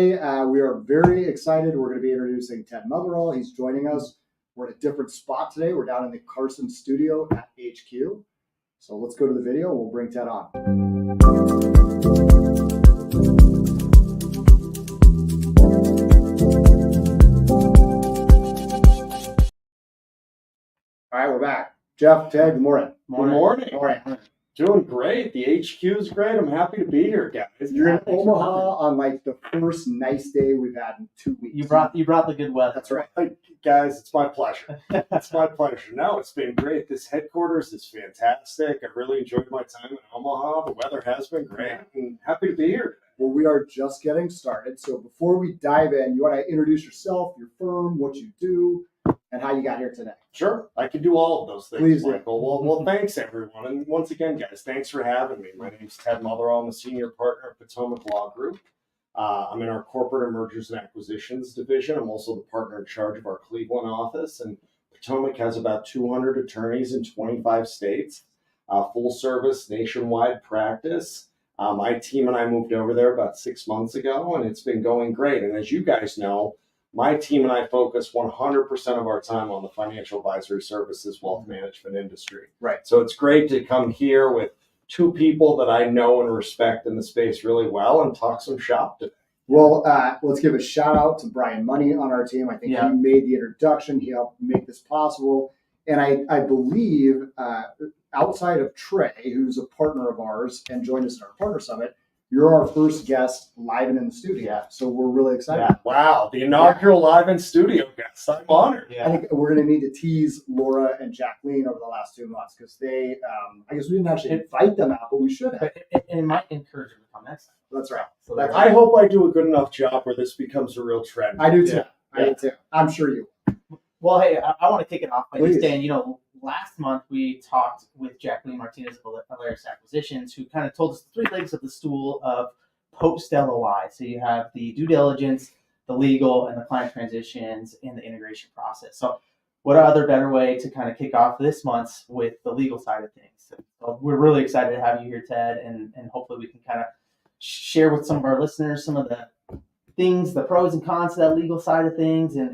today we are very excited. We're going to be introducing Ted Motheral. He's joining us. We're at a different spot today. We're down in the Carson studio at HQ. So let's go to the video and we'll bring Ted on. All right, we're back. Jeff, Ted, good morning. Good morning. All right. Doing great. The HQ is great. I'm happy to be here, guys. You're in Omaha on like the first nice day we've had in 2 weeks. You brought the good weather. That's right. Guys, it's my pleasure. It's my pleasure. No, it's been great. This headquarters is fantastic. I really enjoyed my time in Omaha. The weather has been great. I'm happy to be here. Well, we are just getting started. So before we dive in, you want to introduce yourself, your firm, what you do, and how you got here today. Sure, I can do all of those things, Please do. Michael. Well, thanks, everyone. And once again, guys, thanks for having me. My name's Ted Motheral. I'm a senior partner at Potomac Law Group. I'm in our corporate and mergers and acquisitions division. I'm also the partner in charge of our Cleveland office. And Potomac has about 200 attorneys in 25 states, full service nationwide practice. My team and I moved over there about 6 months ago, and it's been going great. And as you guys know, my team and I focus 100% of our time on the financial advisory services, wealth management industry. Right. So it's great to come here with two people that I know and respect in the space really well and talk some shop today. Well, let's give a shout out to Brian Money on our team. I think he made the introduction. He helped make this possible. And I believe outside of Trey, who's a partner of ours and joined us at our partner summit, you're our first guest live and in the studio. Yeah. So we're really excited. Yeah. Wow. The inaugural live in studio guest. I'm honored. I think we're going to need to tease Laura and Jacqueline over the last 2 months because they, I guess we didn't actually invite them out, but we should have. But it might encourage them to come next time. That's right. So I hope I do a good enough job where this becomes a real trend. I do too. Yeah. I do too. I'm sure you will. Well, hey, I want to kick it off by Please. just saying, last month we talked with Jacqueline Martinez of Hilarious Acquisitions, who kind of told us the three legs of the stool of post LOI. So you have the due diligence, the legal, and the client transitions and the integration process. So what other better way to kind of kick off this month with the legal side of things? So we're really excited to have you here, Ted, and hopefully we can kind of share with some of our listeners some of the things, the pros and cons of that legal side of things, and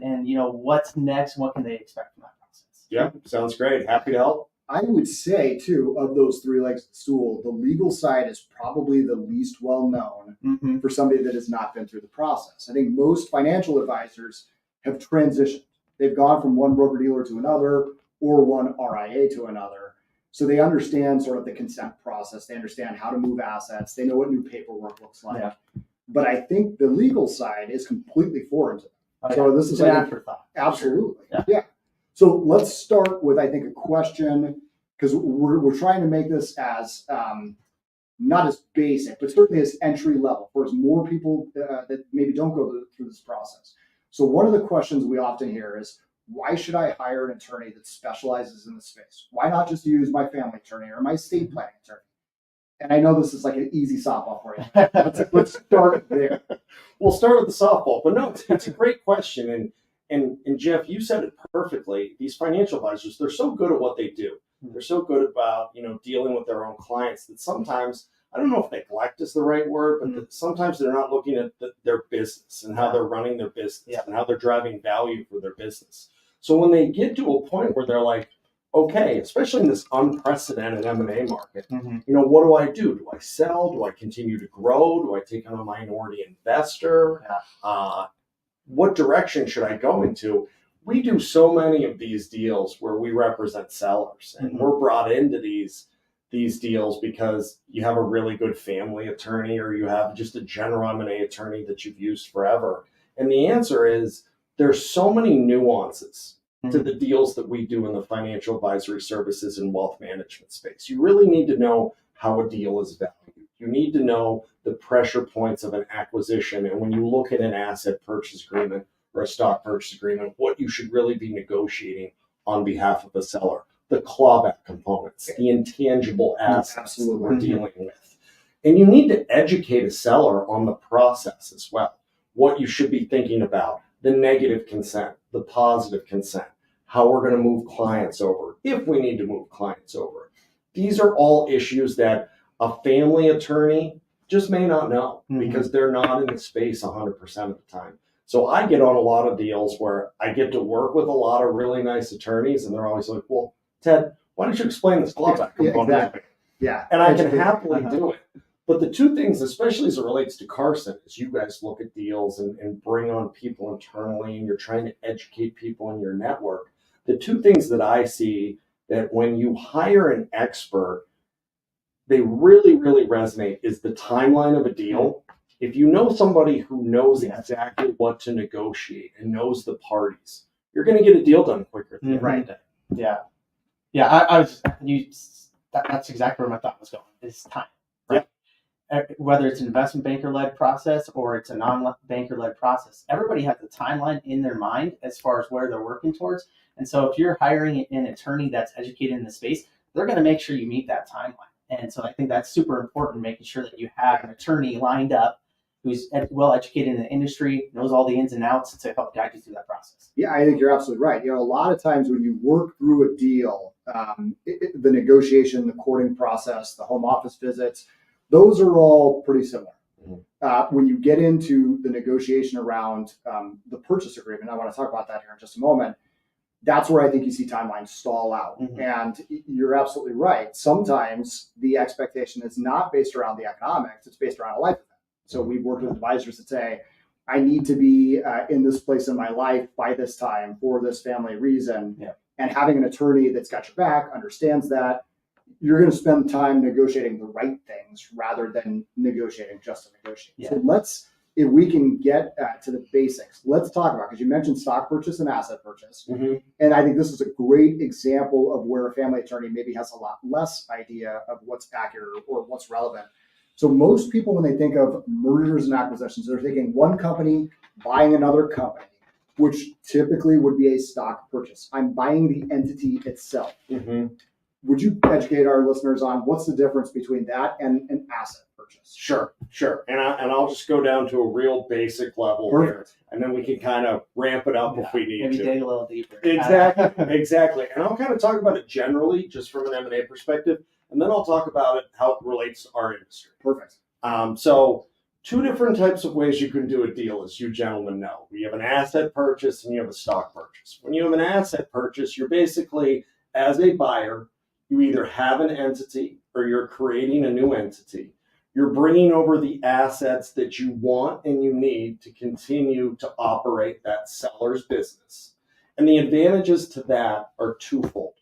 what's next, and what can they expect from that process. Yeah, sounds great. Happy to help. I would say, too, of those three legs of the stool, the legal side is probably the least well known for somebody that has not been through the process. I think most financial advisors have transitioned. They've gone from one broker-dealer to another or one RIA to another. So they understand sort of the consent process. They understand how to move assets. They know what new paperwork looks like. Yeah. But I think the legal side is completely foreign to them. So this is an afterthought. Absolutely. Yeah. So let's start with, I think, a question, because we're trying to make this as not as basic, but certainly as entry level for as more people that maybe don't go through this process. So one of the questions we often hear is, why should I hire an attorney that specializes in the space? Why not just use my family attorney or my estate planning attorney? And I know this is like an easy softball for you. Let's start there. We'll start with the softball, but no, it's a great question. And Jeff, you said it perfectly. These financial advisors, they're so good at what they do. They're so good about, dealing with their own clients that sometimes, I don't know if neglect is the right word, but that sometimes they're not looking at their business and how they're running their business and how they're driving value for their business. So when they get to a point where they're like, okay, especially in this unprecedented M&A market, what do I do? Do I sell? Do I continue to grow? Do I take on a minority investor? What direction should I go into? We do so many of these deals where we represent sellers, and we're brought into these deals because you have a really good family attorney or you have just a general M&A attorney that you've used forever. And the answer is there's so many nuances to the deals that we do in the financial advisory services and wealth management space. You really need to know how a deal is valued. You need to know the pressure points of an acquisition. And when you look at an asset purchase agreement or a stock purchase agreement, what you should really be negotiating on behalf of the seller, the clawback components, the intangible assets that we're dealing with. And you need to educate a seller on the process as well, what you should be thinking about, the negative consent, the positive consent, how we're going to move clients over, if we need to move clients over. These are all issues that a family attorney just may not know because they're not in the space 100% of the time. So I get on a lot of deals where I get to work with a lot of really nice attorneys, and they're always like, well, Ted, why don't you explain this clawback component? Exactly. Yeah. And I can happily do it. But the two things, especially as it relates to Carson, is you guys look at deals and bring on people internally, and you're trying to educate people in your network. The two things that I see that when you hire an expert, they really, really resonate is the timeline of a deal. If you know somebody who knows exactly what to negotiate and knows the parties, you're going to get a deal done quicker. Right. Yeah. Yeah. I was, that's exactly where my thought was going, is time. Right. Yeah. Whether it's an investment banker led process or it's a non-banker led process, everybody has a timeline in their mind as far as where they're working towards. And so if you're hiring an attorney that's educated in the space, they're going to make sure you meet that timeline. And so I think that's super important, making sure that you have an attorney lined up who's well educated in the industry, knows all the ins and outs to help guide you through that process. Yeah, I think you're absolutely right. A lot of times when you work through a deal, the negotiation, the courting process, the home office visits, those are all pretty similar. When you get into the negotiation around the purchase agreement, I want to talk about that here in just a moment. That's where I think you see timelines stall out. And you're absolutely right. Sometimes the expectation is not based around the economics, it's based around a life event. So we've worked with advisors that say, I need to be in this place in my life by this time for this family reason. Yeah. And having an attorney that's got your back, understands that, you're going to spend time negotiating the right things rather than negotiating just to negotiate. Yeah. So if we can get to the basics, let's talk about, because you mentioned stock purchase and asset purchase. And I think this is a great example of where a family attorney maybe has a lot less idea of what's accurate or what's relevant. So most people, when they think of mergers and acquisitions, they're thinking one company buying another company, which typically would be a stock purchase. I'm buying the entity itself. Would you educate our listeners on what's the difference between that and an asset purchase? Sure. And I'll just go down to a real basic level here, and then we can kind of ramp it up if we need to. Maybe dig a little deeper. Exactly. And I'll kind of talk about it generally, just from an M&A perspective, and then I'll talk about it, how it relates to our industry. Perfect. So two different types of ways you can do a deal, as you gentlemen know. You have an asset purchase and you have a stock purchase. When you have an asset purchase, you're basically, as a buyer, you either have an entity or you're creating a new entity. You're bringing over the assets that you want and you need to continue to operate that seller's business. And the advantages to that are twofold.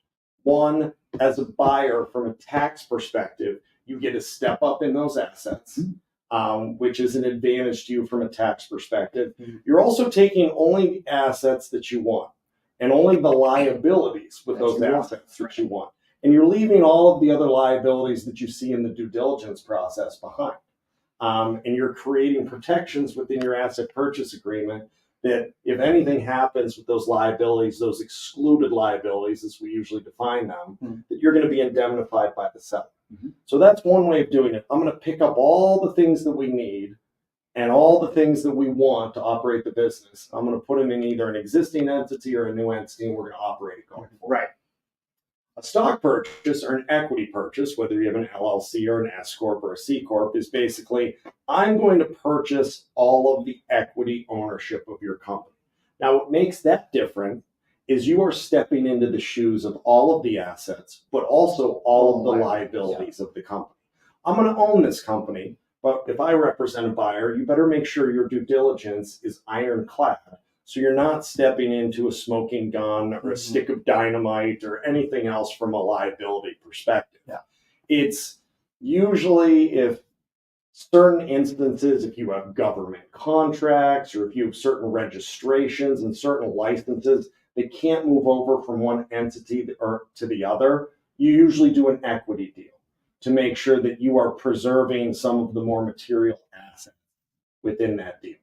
One, as a buyer, from a tax perspective, you get a step up in those assets, which is an advantage to you from a tax perspective. You're also taking only the assets that you want and only the liabilities with those assets that you want. And you're leaving all of the other liabilities that you see in the due diligence process behind. And you're creating protections within your asset purchase agreement that if anything happens with those liabilities, those excluded liabilities, as we usually define them, that you're going to be indemnified by the seller. So that's one way of doing it. I'm going to pick up all the things that we need and all the things that we want to operate the business. I'm going to put them in either an existing entity or a new entity, and we're going to operate it going forward. Right. A stock purchase or an equity purchase, whether you have an LLC or an S Corp or a C Corp, is basically, I'm going to purchase all of the equity ownership of your company. Now, what makes that different is you are stepping into the shoes of all of the assets, but also all of the liabilities of the company. I'm going to own this company, but if I represent a buyer, you better make sure your due diligence is ironclad. So you're not stepping into a smoking gun or a stick of dynamite or anything else from a liability perspective. It's usually, if certain instances, if you have government contracts or if you have certain registrations and certain licenses, they can't move over from one entity or to the other. You usually do an equity deal to make sure that you are preserving some of the more material assets within that deal.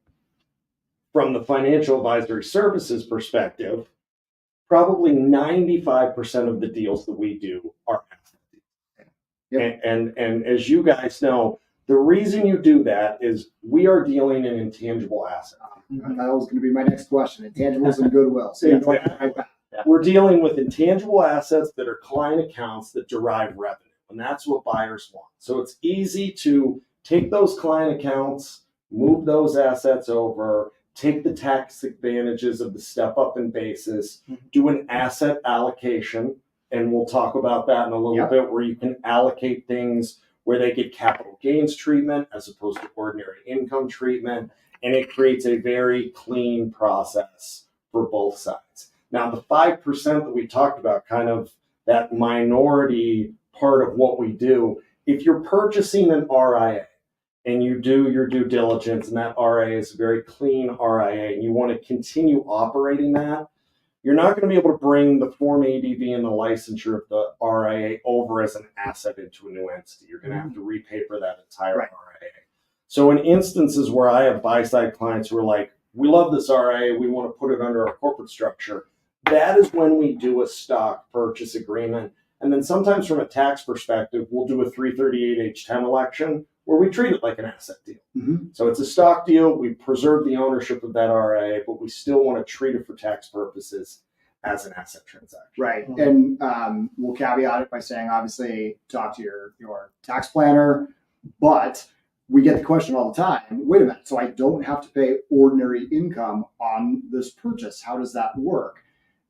From the financial advisory services perspective, probably 95% of the deals that we do are asset deals. And as you guys know, the reason you do that is we are dealing in intangible assets. That was going to be my next question. Intangibles and goodwill. So we're dealing with intangible assets that are client accounts that derive revenue, and that's what buyers want. So it's easy to take those client accounts, move those assets over, take the tax advantages of the step up in basis, do an asset allocation, and we'll talk about that in a little bit, where you can allocate things where they get capital gains treatment as opposed to ordinary income treatment, and it creates a very clean process for both sides. Now, the 5% that we talked about, kind of that minority part of what we do, if you're purchasing an RIA and you do your due diligence and that RIA is a very clean RIA and you want to continue operating that, you're not going to be able to bring the Form ADV and the licensure of the RIA over as an asset into a new entity. You're going to have to repaper that entire RIA. So in instances where I have buy-side clients who are like, we love this RIA, we want to put it under our corporate structure, that is when we do a stock purchase agreement. And then sometimes from a tax perspective, we'll do a 338H10 election where we treat it like an asset deal. So it's a stock deal. We preserve the ownership of that RIA, but we still want to treat it for tax purposes as an asset transaction. Right. And we'll caveat it by saying, obviously, talk to your tax planner, but we get the question all the time, wait a minute, so I don't have to pay ordinary income on this purchase. How does that work?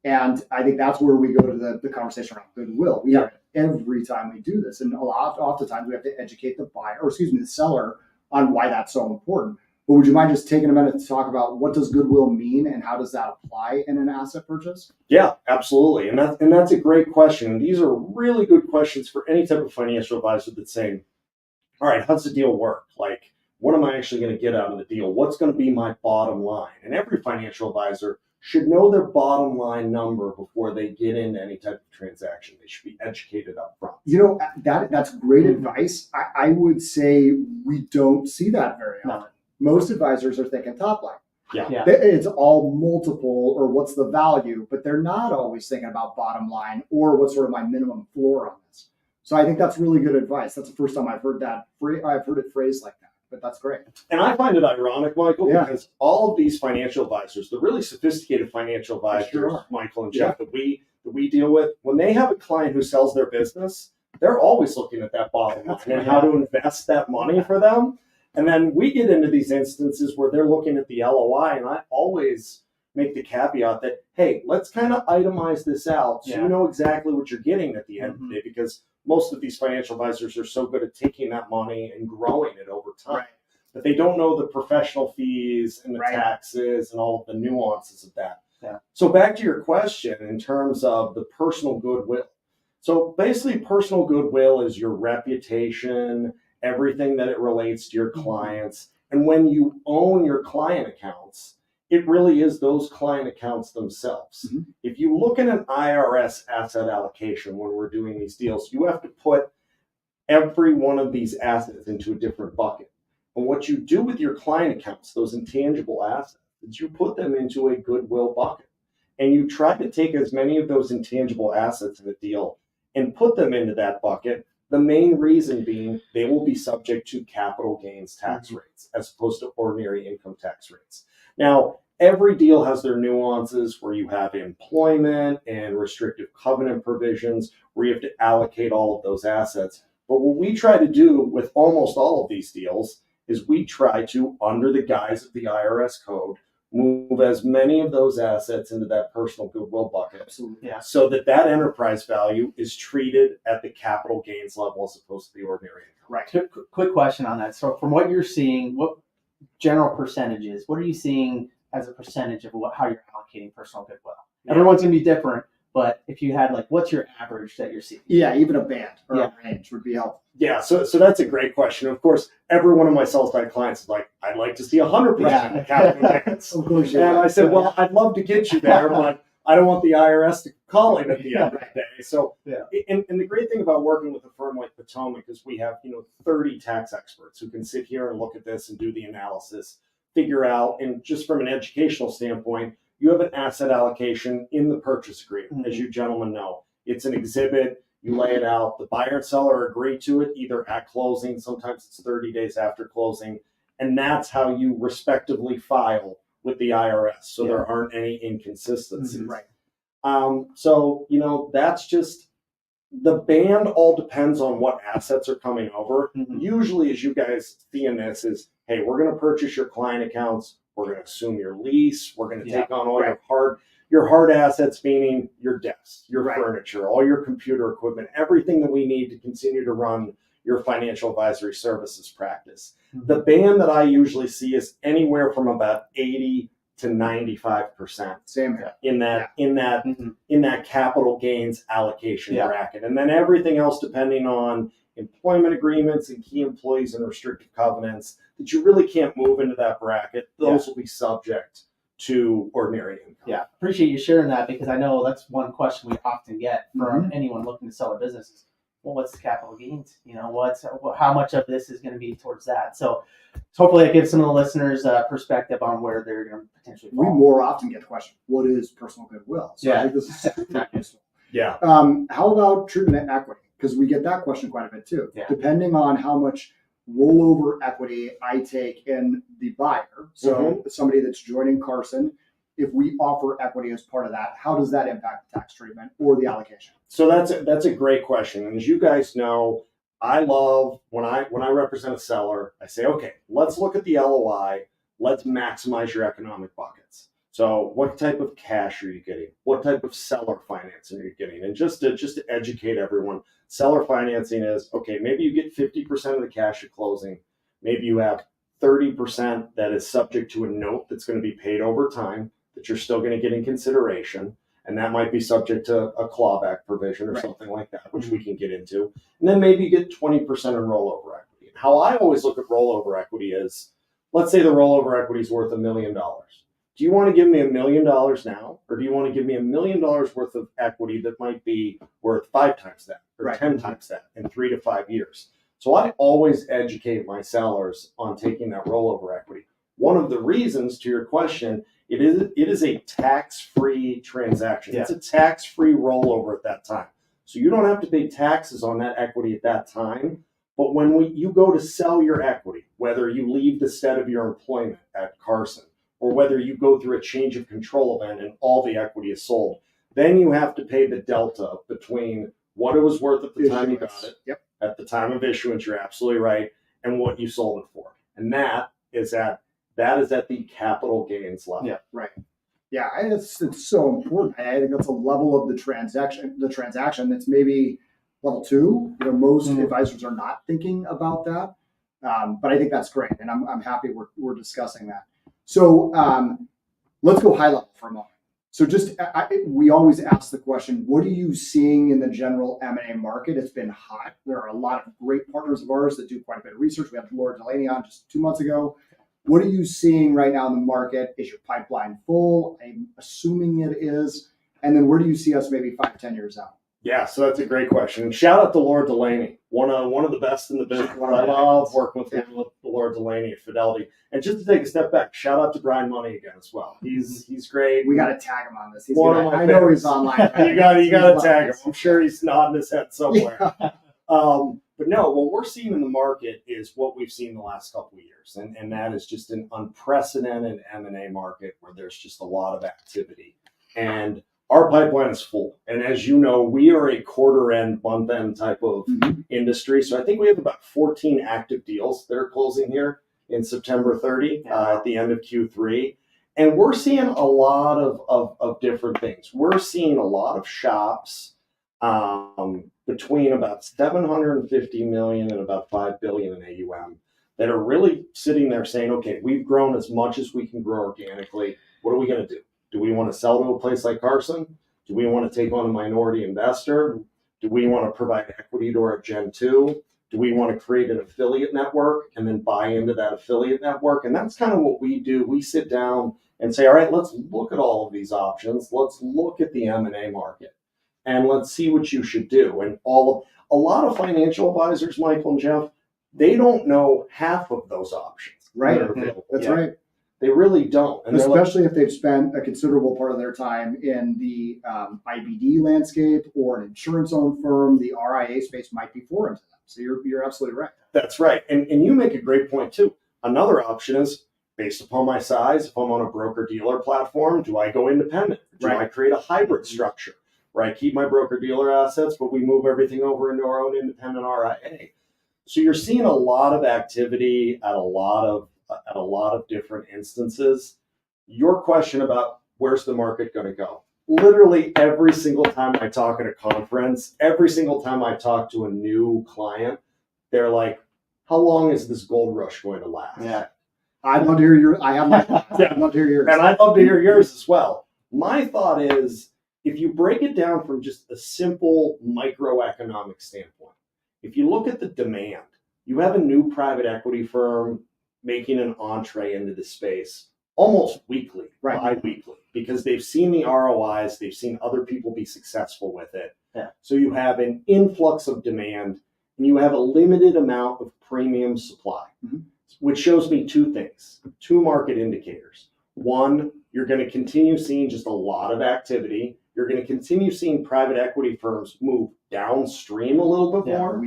And I think that's where we go to the conversation around goodwill. We have it every time we do this. And oftentimes we have to educate the seller on why that's so important. But would you mind just taking a minute to talk about what does goodwill mean and how does that apply in an asset purchase? Yeah, absolutely. And that's a great question. And these are really good questions for any type of financial advisor that's saying, all right, how's the deal work? Like, what am I actually going to get out of the deal? What's going to be my bottom line? And every financial advisor should know their bottom line number before they get into any type of transaction. They should be educated up front. You know, that's great advice. I would say we don't see that very often. Most advisors are thinking top line. Yeah. It's all multiple or what's the value, but they're not always thinking about bottom line or what's sort of my minimum floor on this. So I think that's really good advice. That's the first time I've heard that. I've heard it phrased like that. But that's great. And I find it ironic, Michael, because all of these financial advisors, the really sophisticated financial advisors, Michael and Jeff, that we deal with, when they have a client who sells their business, they're always looking at that bottom line and how to invest that money for them. And then we get into these instances where they're looking at the LOI, and I always make the caveat that, hey, let's kind of itemize this out so you know exactly what you're getting at the end of the day, because most of these financial advisors are so good at taking that money and growing it over time that they don't know the professional fees and the taxes and all of the nuances of that. So back to your question in terms of the personal goodwill. So basically, personal goodwill is your reputation, everything that it relates to your clients. And when you own your client accounts, it really is those client accounts themselves. If you look at an IRS asset allocation when we're doing these deals, you have to put every one of these assets into a different bucket. And what you do with your client accounts, those intangible assets, is you put them into a goodwill bucket. And you try to take as many of those intangible assets in the deal and put them into that bucket. The main reason being they will be subject to capital gains tax rates as opposed to ordinary income tax rates. Now, every deal has their nuances where you have employment and restrictive covenant provisions where you have to allocate all of those assets. But what we try to do with almost all of these deals is we try to, under the guise of the IRS code, move as many of those assets into that personal goodwill bucket so that that enterprise value is treated at the capital gains level as opposed to the ordinary income. Quick question on that. So from what you're seeing, what general percentages, what are you seeing as a percentage of how you're allocating personal goodwill? Everyone's going to be different, but if you had what's your average that you're seeing? Yeah, even a band or a range would be helpful. Yeah, so that's a great question. Of course, every one of my sell-side clients is like, I'd like to see 100% capital gains. Of course, and I said, well, I'd love to get you there, but I don't want the IRS to call in at the end of the day. So, and the great thing about working with a firm like Potomac is we have 30 tax experts who can sit here and look at this and do the analysis, figure out, and just from an educational standpoint, you have an asset allocation in the purchase agreement, as you gentlemen know. It's an exhibit. You lay it out. The buyer and seller agree to it either at closing. Sometimes it's 30 days after closing. And that's how you respectively file with the IRS. So there aren't any inconsistencies. Right. So, that's just The band all depends on what assets are coming over. Mhm. Usually, as you guys see in this, is hey, we're going to purchase your client accounts. We're going to assume your lease. We're going to take on all your hard assets, meaning your desks, your furniture, all your computer equipment, everything that we need to continue to run your financial advisory services practice. Mhm. The band that I usually see is anywhere from about 80 to 95% Same here. in that capital gains allocation Yeah. bracket. And then everything else depending on employment agreements and key employees and restrictive covenants that you really can't move into that bracket. Those will be subject to ordinary income. Yeah, appreciate you sharing that, because I know that's one question we often get from Mhm. anyone looking to sell a business is, well, what's the capital gains? How much of this is going to be towards that? So hopefully it gives some of the listeners a perspective on where they're going to potentially We fall. more often get the question, what is personal goodwill? So I Yeah. think this is super useful. Yeah. How about treatment equity? Because we get that question quite a bit too. Yeah. Depending on how much rollover equity I take in the buyer, so somebody that's joining Carson, if we offer equity as part of that, how does that impact the tax treatment or the allocation? So that's a great question. And as you guys know, I love when I represent a seller, I say, okay, let's look at the LOI. Let's maximize your economic buckets. So what type of cash are you getting? What type of seller financing are you getting? And just to educate everyone, seller financing is, okay, maybe you get 50% of the cash at closing. Maybe you have 30% that is subject to a note that's going to be paid over time that you're still going to get in consideration. And that might be subject to a clawback provision or something like that, which we can get into. And then maybe you get 20% in rollover equity. And how I always look at rollover equity is, let's say the rollover equity is worth $1 million. Do you want to give me $1 million now, or do you want to give me $1 million worth of equity that might be worth 5 times that or 10 times that in 3 to 5 years? So I always educate my sellers on taking that rollover equity. One of the reasons, to your question, it is a tax-free transaction. Yeah. It's a tax-free rollover at that time. So you don't have to pay taxes on that equity at that time. But when you go to sell your equity, whether you leave the stead of your employment at Carson, or whether you go through a change of control event and all the equity is sold, then you have to pay the delta between what it was worth at the time you got it, at the time of issuance, you're absolutely right, and what you sold it for. And that is at the capital gains level. Yeah, right. Yeah, it's so important. I think that's a level of the transaction that's maybe level 2. Most advisors are not thinking about that, but I think that's great, and I'm happy we're discussing that. So let's go high level for a moment. So we always ask the question, what are you seeing in the general M&A market? It's been hot. There are a lot of great partners of ours that do quite a bit of research. We had Laura Delaney on just 2 months ago. What are you seeing right now in the market? Is your pipeline full? I'm assuming it is. And then where do you see us maybe 5-10 years out? Yeah, so that's a great question. And shout out to Laura Delaney, one of the best in the business. I love working with Laura Delaney at Fidelity. And just to take a step back, shout out to Brian Money again as well. He's great. We got to tag him on this. I know he's online. Right? you got to tag him. I'm sure he's nodding his head somewhere. Yeah. But no, what we're seeing in the market is what we've seen the last couple of years, and that is just an unprecedented M&A market where there's just a lot of activity. And our pipeline is full. And as you know, we are a quarter-end, month-end type of industry. So I think we have about 14 active deals that are closing here in September 30 at the end of Q3. And we're seeing a lot of different things. We're seeing a lot of shops between about 750 million and about 5 billion in AUM that are really sitting there saying, okay, we've grown as much as we can grow organically. What are we going to do? Do we want to sell to a place like Carson? Do we want to take on a minority investor? Do we want to provide equity to our Gen 2? Do we want to create an affiliate network and then buy into that affiliate network? And that's kind of what we do. We sit down and say, all right, let's look at all of these options. Let's look at the M&A market and let's see what you should do. And a lot of financial advisors, Michael and Jeff, they don't know half of those options. Right. That's right. They really don't. And especially if they've spent a considerable part of their time in the IBD landscape or an insurance-owned firm. The RIA space might be foreign to them. So you're absolutely right. That's right. And you make a great point too. Another option is, based upon my size, if I'm on a broker-dealer platform, do I go independent? Do I create a hybrid structure? where I keep my broker dealer assets, but we move everything over into our own independent RIA. So you're seeing a lot of activity at a lot of different instances. Your question about where's the market going to go? Literally every single time I talk at a conference, every single time I talk to a new client, they're like, how long is this gold rush going to last? Yeah. I'd love to hear your. I have my thoughts. I'd love to hear yours. And I'd love to hear yours as well. My thought is, if you break it down from just a simple microeconomic standpoint, if you look at the demand, you have a new private equity firm making an entree into the space almost weekly, Right. bi-weekly, because they've seen the ROIs, they've seen other people be successful with it. Yeah. So you have an influx of demand and you have a limited amount of premium supply, which shows me two things, two market indicators. One, you're going to continue seeing just a lot of activity. You're going to continue seeing private equity firms move downstream a little bit more.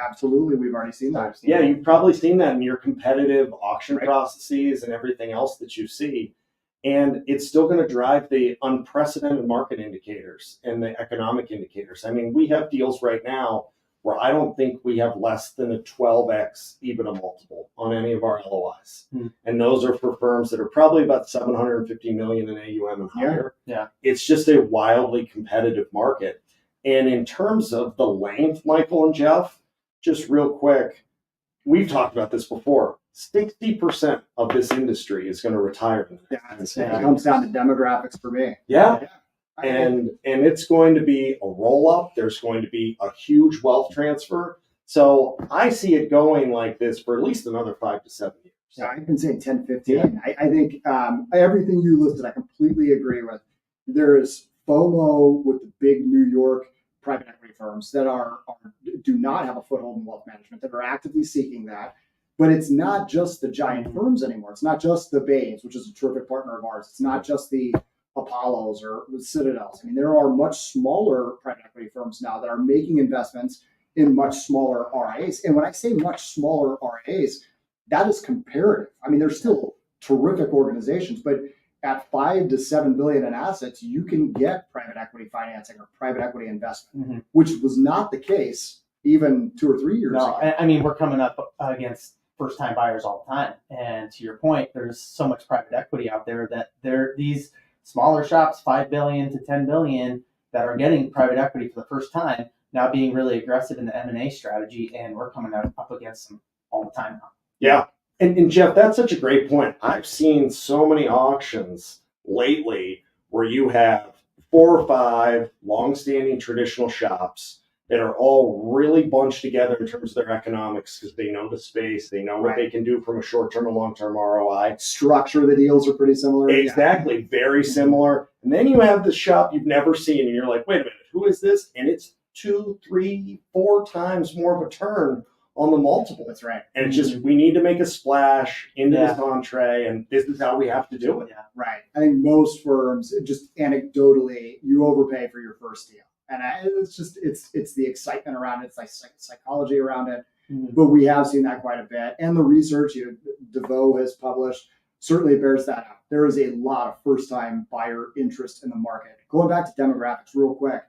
Absolutely. We've already seen that. Yeah, you've probably seen that in your competitive auction Right. processes and everything else that you see. And it's still going to drive the unprecedented market indicators and the economic indicators. I mean, we have deals right now where I don't think we have less than a 12x EBITDA multiple on any of our LOIs. And those are for firms that are probably about 750 million in AUM and higher. Yeah. It's just a wildly competitive market. And in terms of the length, Michael and Jeff, just real quick, we've talked about this before. 60% of this industry is going to retire. It comes down to demographics for me. Yeah. And it's going to be a roll up. There's going to be a huge wealth transfer. So I see it going like this for at least another 5 to 7 years. Yeah, I've been saying 10, 15. I think everything you listed, I completely agree with. There is FOMO with the big New York private equity firms that do not have a foothold in wealth management, that are actively seeking that. But it's not just the giant firms anymore. It's not just the Bains, which is a terrific partner of ours. It's not just the Apollos or the Citadels. I mean, there are much smaller private equity firms now that are making investments in much smaller RIAs. And when I say much smaller RIAs, that is comparative. I mean, they're still terrific organizations, but at 5 to 7 billion in assets, you can get private equity financing or private equity investment, which was not the case even 2 or 3 years ago. I mean, we're coming up against first-time buyers all the time. And to your point, there's so much private equity out there that these smaller shops, 5 billion to 10 billion, that are getting private equity for the first time, now being really aggressive in the M&A strategy, and we're coming up against them all the time now. Yeah. And Jeff, that's such a great point. I've seen so many auctions lately where you have 4 or 5 longstanding traditional shops that are all really bunched together in terms of their economics because they know the space, they know what they can do from a short-term and long-term ROI. Structure of the deals are pretty similar. Exactly, very similar. And then you have the shop you've never seen, and you're like, wait a minute, who is this? And it's 2, 3, 4 times more of a turn on the multiple. That's right. And it's just, we need to make a splash into this entree, and this is how we have to do it. Yeah, right. I think most firms, just anecdotally, you overpay for your first deal. And it's the excitement around it, it's like psychology around it. But we have seen that quite a bit. And the research DeVoe has published certainly bears that out. There is a lot of first-time buyer interest in the market. Going back to demographics real quick,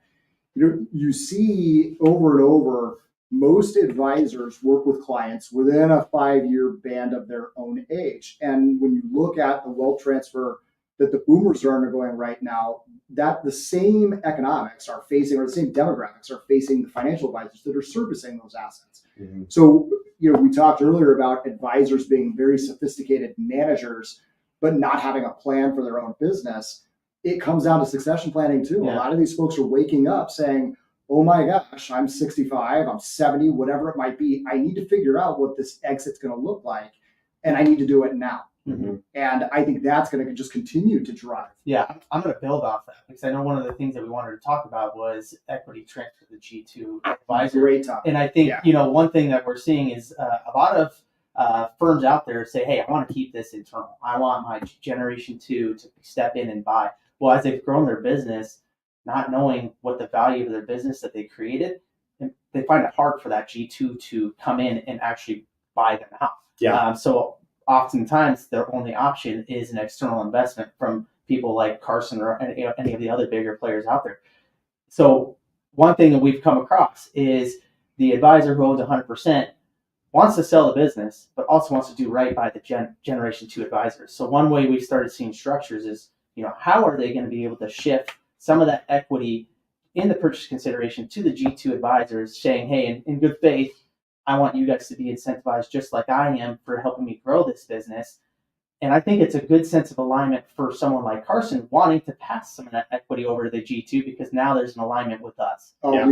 you see over and over, most advisors work with clients within a 5-year band of their own age. And when you look at the wealth transfer that the boomers are undergoing right now, that the same economics are facing, or the same demographics are facing the financial advisors that are servicing those assets. So, we talked earlier about advisors being very sophisticated managers, but not having a plan for their own business. It comes down to succession planning too. Yeah. A lot of these folks are waking up saying, oh my gosh, I'm 65, I'm 70, whatever it might be. I need to figure out what this exit's going to look like, and I need to do it now. And I think that's going to just continue to drive. Yeah, I'm going to build off that because I know one of the things that we wanted to talk about was equity transfer to the G2 advisor. Great topic. And I think, one thing that we're seeing is a lot of firms out there say, hey, I want to keep this internal. I want my generation 2 to step in and buy. Well, as they've grown their business, not knowing what the value of their business that they created, they find it hard for that G2 to come in and actually buy them out. Yeah. So oftentimes their only option is an external investment from people like Carson or any of the other bigger players out there. So one thing that we've come across is the advisor who owns 100% wants to sell the business, but also wants to do right by the Generation 2 advisors. So one way we've started seeing structures is, how are they going to be able to shift some of that equity in the purchase consideration to the G2 advisors, saying, hey, in good faith, I want you guys to be incentivized just like I am for helping me grow this business. And I think it's a good sense of alignment for someone like Carson wanting to pass some of that equity over to the G2 because now there's an alignment with us. Oh, Yeah.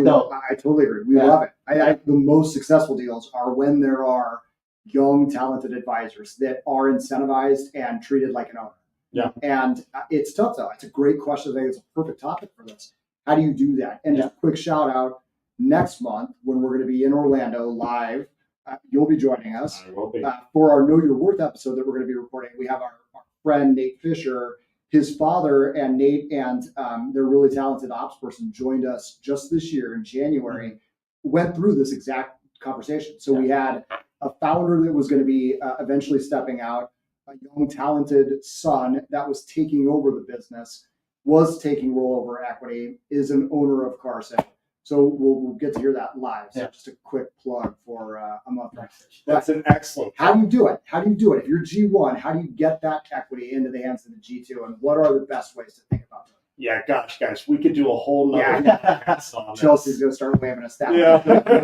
I totally agree. We love it. The most successful deals are when there are young, talented advisors that are incentivized and treated like an owner. Yeah. And it's tough, though. It's a great question. I think it's a perfect topic for this. How do you do that? And just a quick shout out, next month when we're going to be in Orlando live, you'll be joining us. I will be. For our Know Your Worth episode that we're going to be recording. We have our friend Nate Fisher. His father and Nate and their really talented ops person joined us just this year in January, went through this exact conversation. So we had a founder that was going to be eventually stepping out, a young talented son that was taking over the business, was taking rollover equity, is an owner of Carson. So we'll get to hear that live. So just a quick plug for a month. That's an excellent. How do you do it? If you're G1, how do you get that equity into the hands of the G2? And what are the best ways to think about that? Yeah, gosh, guys, we could do a whole nother podcast on this. Chelsea's going to start waving us down. Yeah,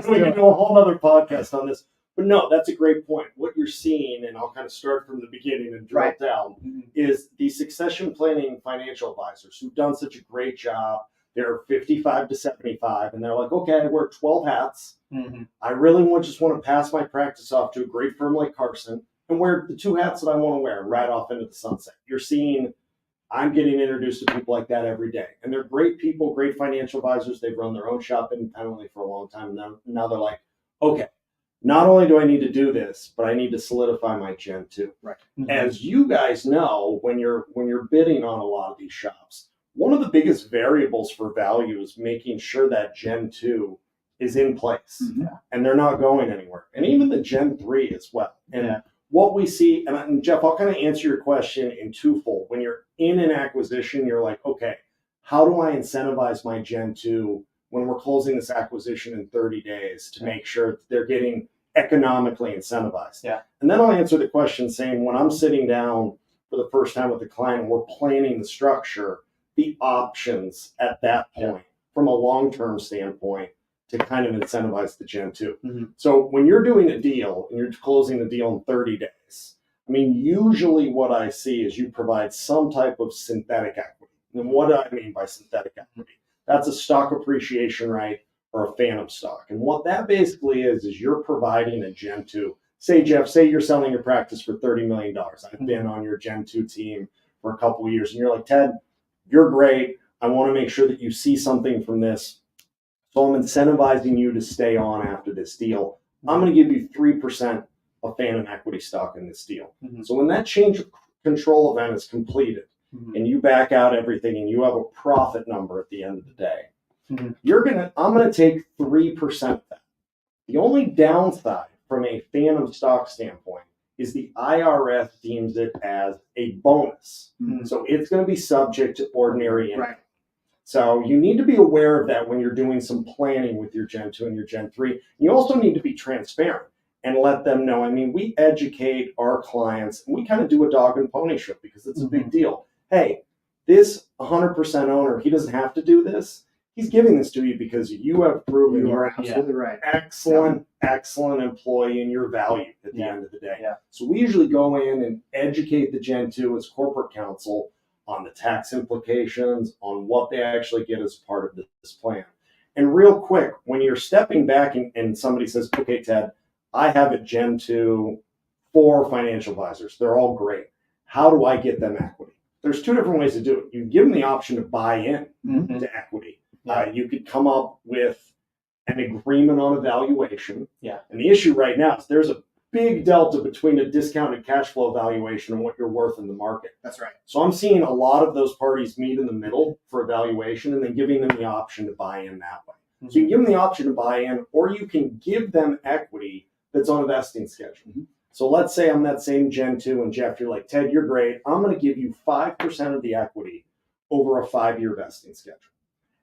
we could do a whole nother podcast on this. But no, that's a great point. What you're seeing, and I'll kind of start from the beginning and drill down, is the succession planning financial advisors who've done such a great job. They're 55 to 75, and they're like, okay, I wear 12 hats. I really just want to pass my practice off to a great firm like Carson and wear the 2 hats that I want to wear and ride off into the sunset. You're seeing, I'm getting introduced to people like that every day. And they're great people, great financial advisors. They've run their own shop independently for a long time. Now they're like, okay, not only do I need to do this, but I need to solidify my Gen 2. Right. As you guys know, when you're bidding on a lot of these shops, one of the biggest variables for value is making sure that Gen 2 is in place and they're not going anywhere. And even the Gen 3 as well. And what we see, and Jeff, I'll kind of answer your question in twofold. When you're in an acquisition, you're like, okay, how do I incentivize my Gen 2 when we're closing this acquisition in 30 days to make sure that they're getting economically incentivized? Yeah. And then I'll answer the question saying, when I'm sitting down for the first time with the client, and we're planning the structure, the options at that point from a long-term standpoint to kind of incentivize the Gen 2. So when you're doing a deal and you're closing the deal in 30 days, I mean, usually what I see is you provide some type of synthetic equity. And what do I mean by synthetic equity? That's a stock appreciation right or a phantom stock. And what that basically is you're providing a Gen 2. Say, Jeff, say you're selling your practice for $30 million. I've been on your Gen 2 team for a couple of years. And you're like, Ted, you're great. I want to make sure that you see something from this. So I'm incentivizing you to stay on after this deal. I'm going to give you 3% of phantom equity stock in this deal. So when that change of control event is completed and you back out everything and you have a profit number at the end of the day, I'm going to take 3% of that. The only downside from a phantom stock standpoint is the IRS deems it as a bonus. So it's going to be subject to ordinary income. So you need to be aware of that when you're doing some planning with your Gen 2 and your Gen 3. You also need to be transparent and let them know. I mean, we educate our clients, and we kind of do a dog and pony show because it's a big deal. Hey, this 100% owner, he doesn't have to do this. He's giving this to you because you have proven You you're are absolutely right. excellent employee and your value at the end of the day. So we usually go in and educate the Gen 2 as corporate counsel on the tax implications, on what they actually get as part of this plan. And real quick, when you're stepping back and somebody says, okay, Ted, I have a Gen 2, 4 financial advisors. They're all great. How do I get them equity? There's 2 different ways to do it. You give them the option to buy in to equity. You could come up with an agreement on a valuation. And the issue right now is there's a big delta between a discounted cash flow valuation and what you're worth in the market. That's right. So I'm seeing a lot of those parties meet in the middle for a valuation and then giving them the option to buy in that way. So you can give them the option to buy in, or you can give them equity that's on a vesting schedule. So let's say I'm that same Gen 2 and Jeff, you're like, Ted, you're great. I'm going to give you 5% of the equity over a 5-year vesting schedule.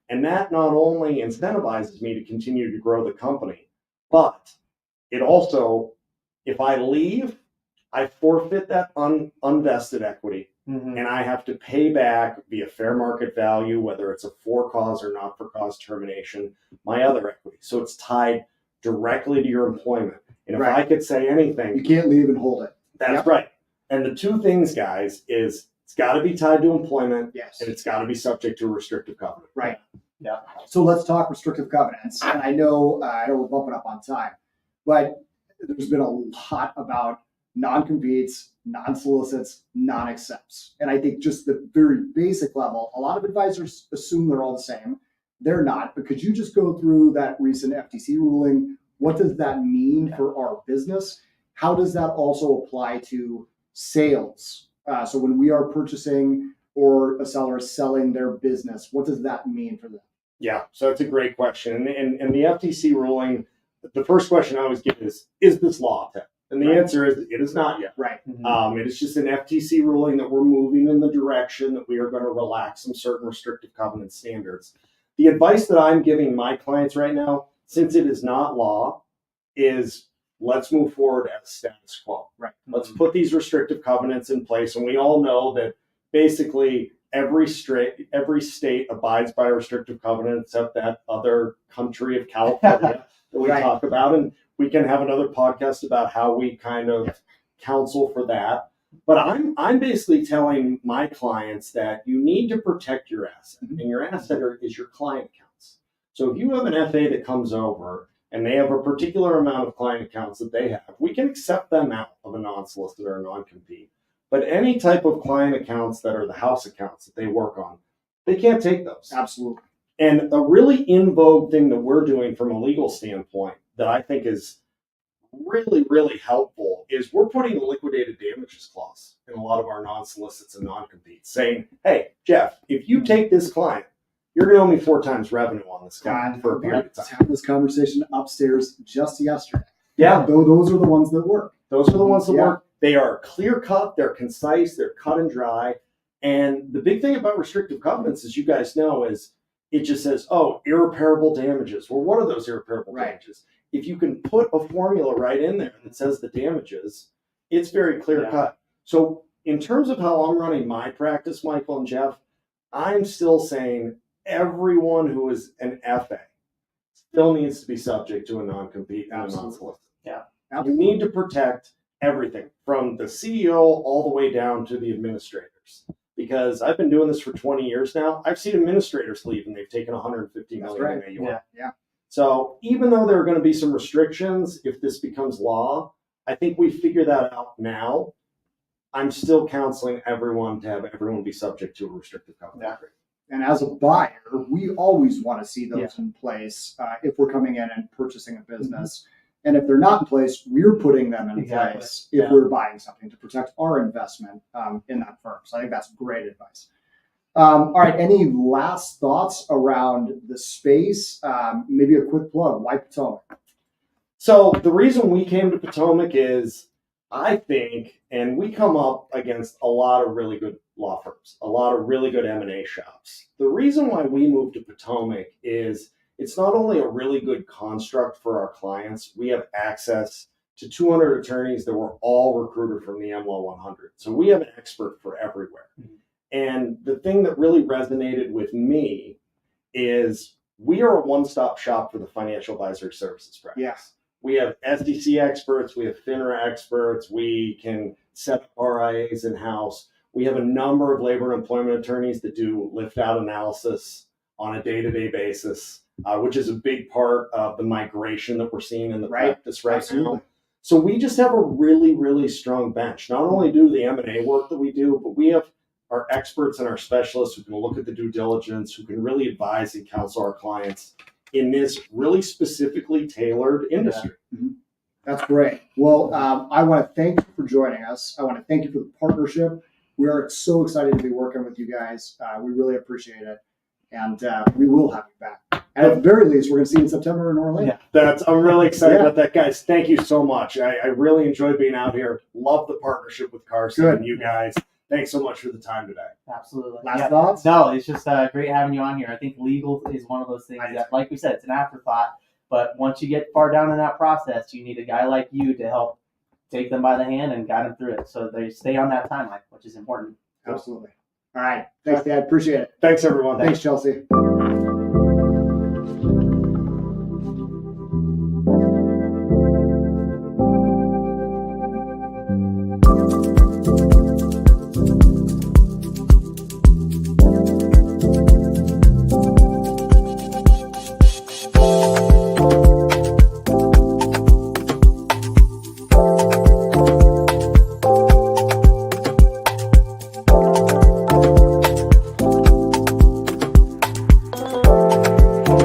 And that not only incentivizes me to continue to grow the company, but it also, if I leave, I forfeit that unvested equity. Mhm. And I have to pay back via fair market value, whether it's a for cause or not for cause termination, my other equity. So it's tied directly to your employment. And if Right. I could say anything, You can't leave and hold it. that's Yep. right. And the two things, guys, is it's got to be tied to employment Yes. and it's got to be subject to a restrictive covenant. Right. Yeah. So let's talk restrictive covenants. And I know we're bumping up on time, but there's been a lot about non-competes, non-solicits, non-accepts. And I think just the very basic level, a lot of advisors assume they're all the same. They're not, but could you just go through that recent FTC ruling? What does that mean for our business? How does that also apply to sales? So when we are purchasing or a seller is selling their business, what does that mean for them? Yeah, so that's a great question. And the FTC ruling, the first question I always get is this law? And the Right. answer is it is not yet. Right. Mhm. It is just an FTC ruling that we're moving in the direction that we are going to relax some certain restrictive covenant standards. The advice that I'm giving my clients right now, since it is not law, is let's move forward as status quo. Right. Let's put these restrictive covenants in place. And we all know that basically every state abides by a restrictive covenant except that other country of California that we Right. talk about. And we can have another podcast about how we kind of counsel for that. But I'm basically telling my clients that you need to protect your asset, and your asset is your client accounts. So if you have an FA that comes over and they have a particular amount of client accounts that they have, we can accept them out of a non-solicit or a non-compete. But any type of client accounts that are the house accounts that they work on, they can't take those. Absolutely. And a really in vogue thing that we're doing from a legal standpoint that I think is really, really helpful is we're putting a liquidated damages clause in a lot of our non-solicits and non-competes saying, hey, Jeff, if you take this client, you're going to owe me 4 times revenue on this guy for a period of Let's time. have this conversation upstairs just yesterday. Yeah, Though those are the ones that work. those are the ones that Yeah. work. They are clear cut, they're concise, they're cut and dry. And the big thing about restrictive covenants, as you guys know, is it just says, oh, irreparable damages. Well, what are those irreparable Right. damages? If you can put a formula right in there that says the damages, it's very clear cut. So in terms of how I'm running my practice, Michael and Jeff, I'm still saying everyone who is an FA still needs to be subject to a non-compete and a Absolutely. non-solicit. You Absolutely. need to protect everything from the CEO all the way down to the administrators. Because I've been doing this for 20 years now. I've seen administrators leave and they've taken $150 That's million right. in AUM. Yeah. So even though there are going to be some restrictions if this becomes law, I think we figure that out now. I'm still counseling everyone to have everyone be subject to a restrictive covenant. And as a buyer, we always want to see those Yeah. in place if we're coming in and purchasing a business. And if they're not in place, we're putting them in Exactly. place if Yeah. we're buying something to protect our investment in that firm. So I think that's great advice. All right. Any last thoughts around the space? Maybe a quick plug. Why Potomac? So the reason we came to Potomac is, I think, and we come up against a lot of really good law firms, a lot of really good M&A shops. The reason why we moved to Potomac is it's not only a really good construct for our clients, we have access to 200 attorneys that were all recruited from the MLaw 100. So we have an expert for everywhere. And the thing that really resonated with me is we are a one-stop shop for the financial advisory services practice. Yeah. We have SDC experts, we have FINRA experts, we can set up RIAs in-house. We have a number of labor and employment attorneys that do lift-out analysis on a day-to-day basis, which is a big part of the migration that we're seeing in the practice right Absolutely. now. So we just have a really, really strong bench. Not only do the M&A work that we do, but we have our experts and our specialists who can look at the due diligence, who can really advise and counsel our clients in this really specifically tailored industry. That's great. Well, I want to thank you for joining us. I want to thank you for the partnership. We are so excited to be working with you guys. We really appreciate it. And we will have you back. And at the very least, we're going to see you in September in Orlando. Yeah. I'm really excited Yeah. about that, guys. Thank you so much. I really enjoyed being out here. Love the partnership with Carson Good. and you guys. Thanks so much for the time today. Absolutely. Last Yeah. thoughts? No, it's just great having you on here. I think legal is one of those things that, like we said, it's an afterthought. But once you get far down in that process, you need a guy like you to help take them by the hand and guide them through it, so they stay on that timeline, which is important. Absolutely. All right. Thanks, Dad. Appreciate it. Thanks, everyone. Thanks, Chelsea.